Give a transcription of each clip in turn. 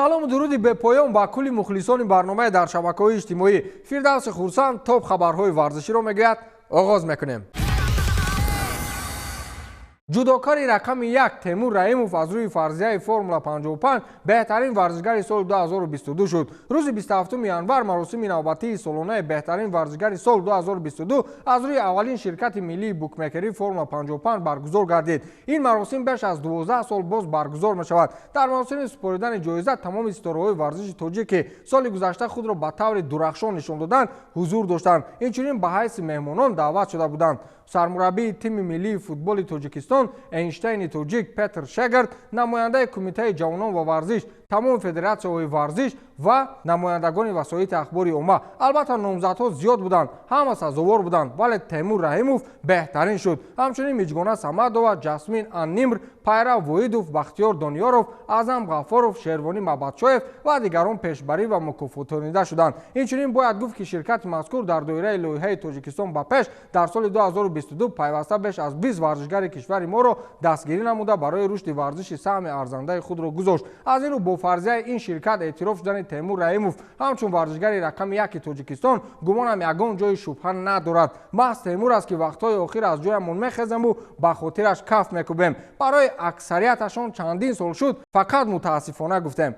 салому дуруди бепоён ба кулли мухлисони барномаи дар шабакаҳои иҷтимоӣ. Фирдавси хурсанд топ хабарҳои варзиширо мегӯяд. оғоз мекунем. ҷудокори рақами 1 Темур Раимов аз рӯи фарзияи Формула 55 беҳтарин варзишгари соли 2022 шуд. рӯзи 27 январ маросими навбатии солонаи беҳтарин варзишгари соли 2022 аз рӯи аввалин ширкати миллии букмекерии Формула 55 баргузор гардид. ин маросим беш аз 12 сол боз баргузор мешавад. дар маросими супоридани ҷоиза тамоми ситораҳои варзиши тоҷик ки соли гузашта худро ба таври дурахшон нишон доданд ҳузур доштанд. инчунин ба ҳайси меҳмонон даъват шуда буданд. сармураббии тими миллии футболи Тоҷикистон Эйнштейни тоҷик Петр Шегард, намояндаи кумитаи ҷавонон ва варзиш, тамоми федератсияҳои варзиш ва намояндагони васоити ахбори умма. албатта номзадҳо зиёд буданд, ҳама сазовор буданд, вале Темур Раимов беҳтарин шуд. ҳамчунин Миҷгона Самадова, Ҷасмин Аннимр, Пайрав Воидов, Бахтиёр Дониёров, Азам Ғаффоров, Шервонӣ Мабадшоев ва дигарон пешбарӣ ва мукофотонида шуданд. инчунин бояд гуфт ки ширкати мазкур дар доираи лоиҳаи Тоҷикистон ба пеш дар соли 2022 пайваста беш аз 20 варзишгари кишвари моро дастгирӣ намуда барои рушди варзиши саҳми арзандаи худро гузошт. аз ин рӯ бо фарзияи ин ширкат эътироф шудани Темур Раимов ҳамчун варзишгари рақами 1 Тоҷикистон гумонам ягон ҷои шубҳа надорад. маҳз Темур аст ки вақтҳои охир аз ҷоямон мехезему ба хотираш каф мекӯбем. барои аксарияташон чандин сол шуд, фақат мутаассифона гуфтем.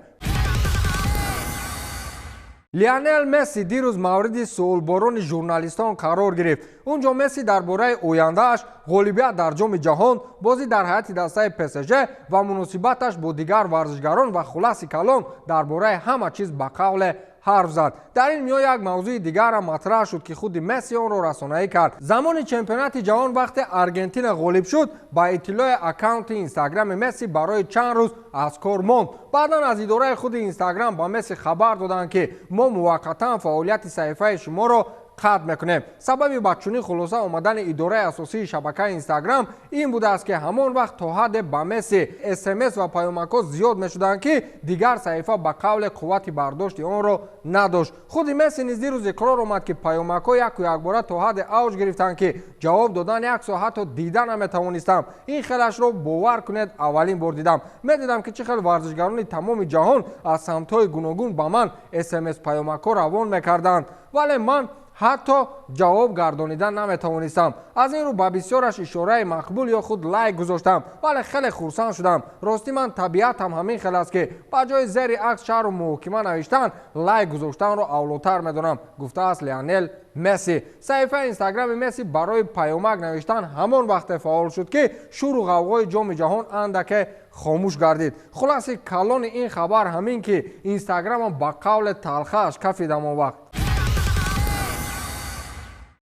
Лионел Месси дирӯз мавриди суолборони журналистон қарор гирифт. унҷо Месси дар бораи ояндааш, ғолибият дар ҷоми ҷаҳон, бозӣ дар ҳайати дастаи ПСЖ ва муносибаташ бо дигар варзишгарон ва хуласи калон дар бораи ҳама чиз ба қавле ҳарф зад. дар ин миён як мавзӯи дигарам матраҳ шуд ки худи Месси онро расонаӣ кард. замони чемпионати ҷаҳон вақте Аргентина ғолиб шуд, ба иттилои аккаунти инстаграми Месси барои чанд рӯз аз кор монд. баъдан аз идораи худи инстаграм ба Месси хабар доданд ки мо муваққатан фаъолияти саҳифаи шуморо қатъ мекунем. сабаби ба чунин хулоса омадани идораи асосии шабакаи инстаграм ин будааст ки ҳамон вақт то ҳадде ба Месси смс ва паёмакҳо зиёд мешуданд ки дигар саҳифа ба қавле қуввати бардошти онро надошт. худи Месси низ дирӯз иқрор омад ки паёмакҳо яку якбора то ҳадде авҷ гирифтанд ки ҷавоб додан як соат ҳатто дида наметавонистам. ин хелашро бовар кунед аввалин бор дидам. медидам ки чӣ хел варзишгарони тамоми ҷаҳон аз самтҳои гуногун ба ман смс паёмакҳо равон мекарданд, вале ман ҳатто ҷавоб гардонида наметавонистам. аз ин рӯ ба бисёраш ишораи мақбул ё худ лайк гузоштам, вале хеле хурсанд шудам. рости ман табиатам ҳамин хел аст ки ба ҷои зери акс шаҳру муҳокима навиштан лайк гузоштанро авлотар медонам, гуфтааст Лионел Месси. саҳифаи инстаграми Месси барои паёмак навиштан ҳамон вақте фаъол шуд ки шуру ғавғои ҷоми ҷаҳон андаке хомӯш гардид. хулоси калони ин хабар ҳамин ки инстаграмам ба қавле талхааш кафид ҳамон вақт.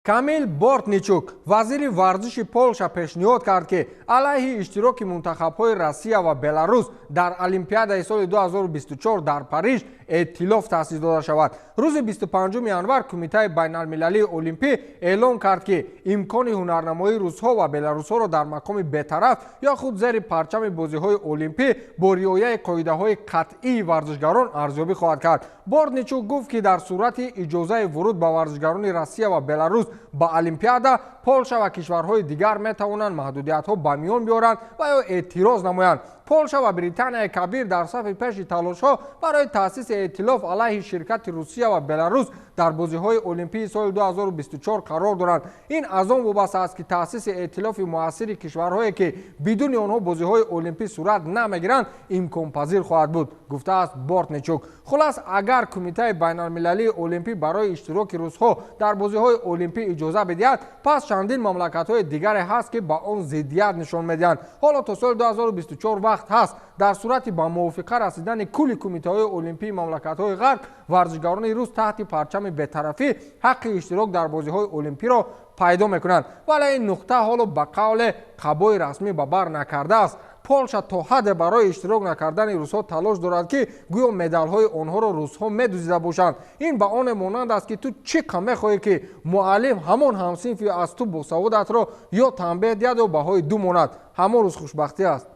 Камил Бортничук, вазири варзиши Полша, пешниҳод кард ки алайҳи иштироки мунтахабҳои Россия ва Беларус дар Олимпиадаи соли 2024 дар Париж эътилоф таъсис дода шавад. рӯзи 25 январ Кумитаи байналмилалии олимпӣ эълон кард ки имкони ҳунарнамоии русҳо ва беларусҳоро дар мақоми бетараф ё худ зери парчами бозиҳои олимпӣ бо риояи қоидаҳои қатъии варзишгарон арзёбӣ хоҳад кард. Бортничук гуфт ки дар сурати иҷозаи вуруд ба варзишгарони Россия ва Беларус ба Олимпиада, Полша ва кишварҳои дигар метавонанд маҳдудиятҳо ба миён биёранд ва ё эътироз намоянд. Полша ва Британияи Кабир дар сафи пеши талошҳо барои таъсиси эътилоф алайҳи ширкати Русия ва Беларус дар бозиҳои олимпии соли 2024 қарор доранд. ин аз он вобаста аст ки таъсиси эътилофи муассири кишварҳое ки бидуни онҳо бозиҳои олимпӣ сурат намегиранд имконпазир хоҳад буд, гуфтааст Бортничук. хулас агар Кумитаи байналмилалии олимпӣ барои иштироки русҳо дар бозиҳои олимпӣ иҷоза бидиҳад, пас чандин мамлакатҳои дигаре ҳаст ки ба он зиддият нишон медиҳанд. ҳоло то соли 2024 вақт ҳаст дар сурати ба мувофиқа расидани кулли кумитаҳои олимпии мамлакатҳои ғарб варзишгарони рус таҳти парчами бетарафӣ ҳаққи иштирок дар бозиҳои олимпиро пайдо мекунанд, вале ин нуқта ҳоло ба қавле қабои расмӣ ба бар накардааст. Полша то ҳадде барои иштирок накардани русҳо талош дорад ки гӯё медалҳои онҳоро русҳо медузида бошанд. ин ба оне монанд аст ки ту чӣ қа мехоҳӣ ки муаллим ҳамон ҳамсинфи аз ту босаводатро ё танбеҳ диҳад ё баҳои ду монад. ҳамон рӯз хушбахтӣ аст.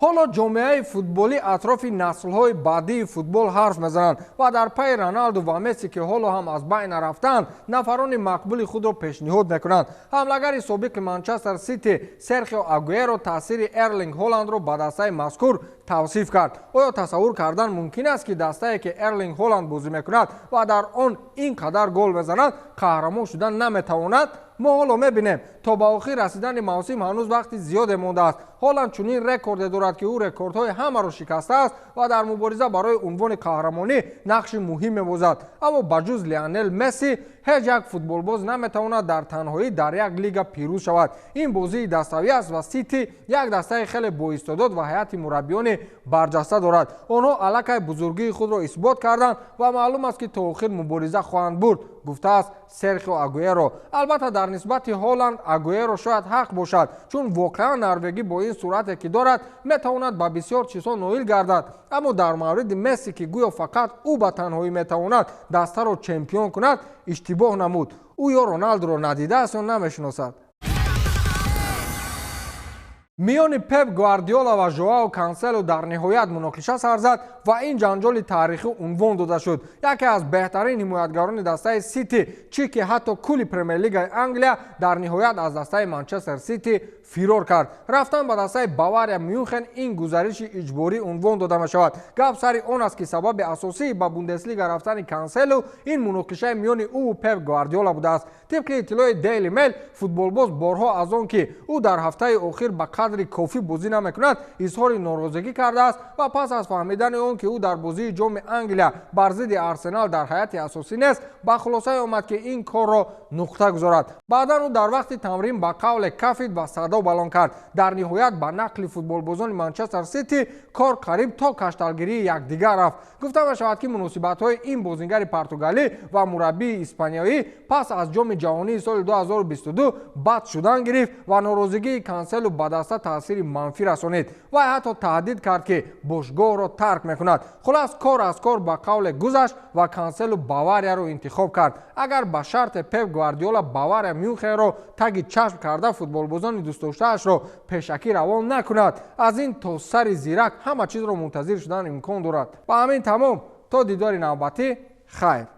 ҳоло ҷомеаи футболӣ атрофи наслҳои баъдии футбол ҳарф мезананд ва дар пайи Роналду ва Месси ки ҳоло ҳам аз байн рафтаанд, нафарони мақбули худро пешниҳод мекунанд. ҳамлагари собиқи Манчестер Сити Серхио Агуэро таъсири Эрлинг Ҳоландро ба дастаи мазкур тавсиф кард. оё тасаввур кардан мумкин аст ки дастае ки Эрлинг Ҳоланд бозӣ мекунад ва дар он ин қадар гол мезанад қаҳрамон шудан наметавонад? мо ҳоло мебинем то ба охир расидани мавсим ҳанӯз вақти зиёде мондааст. ҳоланд чунин рекорде дорад ки ӯ рекордҳои ҳамаро шикастааст ва дар мубориза барои унвони қаҳрамонӣ нақши муҳим мебозад. аммо ба ҷуз Лионел Месси ҳеҷ як футболбоз наметавонад дар танҳоӣ дар як лига пирӯз шавад. ин бозии даставӣ аст ва Сити як дастаи хеле боистодод ва ҳайати мураббиёни барҷаста дорад. онҳо аллакай бузургии худро исбот карданд ва маълум аст ки то охир мубориза хоҳанд бурд, гуфтааст Серхио Агуэро. албатта дар нисбати Ҳоланд Агуэро шояд ҳақ бошад, чун воқеан норвегӣ бо ин суръате ки дорад метавонад ба бисёр чизҳо ноил гардад. аммо дар мавриди Месси ки гӯё фақат ӯ ба танҳоӣ метавонад дастаро чемпион кунад, иштибоҳ намуд. ӯ ё Роналдуро надидааст ё намешиносад. миёни Пеп Гвардиола ва Жоао Кансело дар ниҳоят муноқиша сар зад ва ин ҷанҷоли таърихӣ унвон дода шуд. яке аз беҳтарин ҳимоятгарони дастаи Сити, чӣ ки ҳатто кӯли Премер-лигаи Англия дар ниҳоят аз дастаи Манчестер Сити фирор кард. рафтан ба дастаи Бавария Мюнхен ин гузариши иҷборӣ унвон дода мешавад. гап сари он аст ки сабаби асосии ба Бундеслига рафтани Кансело ин муноқишаи миёни ӯ Пеп Гвардиола будааст. тибқи иттилои Daily Mail, футболбоз борҳо аз он ки ӯ дар ҳафтаи охир ба қадри кофӣ бозӣ намекунад изҳори норозигӣ кардааст ва пас аз фаҳмидани он ки ӯ дар бозии ҷоми Англия бар зидди Арсенал дар ҳайати асосӣ нест, ба хулосае омад ки ин корро нуқта гузорад. баъдан ӯ дар вақти тамрин ба қавле кафид ва садо балон кард. дар ниҳоят ба нақли футболбозони Манчестер Сити кор қариб то кашталгирии якдигар рафт. гуфта мешавад ки муносибатҳои ин бозингари португалӣ ва мураббии испаниёӣ пас аз ҷоми ҷаҳонии соли 2022 бад шудан гирифт ва норозигии Кансело ба даста таъсири манфӣ расонид. вай ҳатто таҳдид кард ки бошгоҳро тарк мекунад. хулас кор аз кор ба қавле гузашт ва Кансело Баварияро интихоб кард. агар ба шарте Пеп Гвардиола Бавария Мюнхенро таги чашм карда футболбозони дӯстдоштаашро пешакӣ равон накунад, аз ин то сари зирак ҳама чизро мунтазир шудан имкон дорад. ба ҳамин тамом, то дидори навбатӣ, хайр.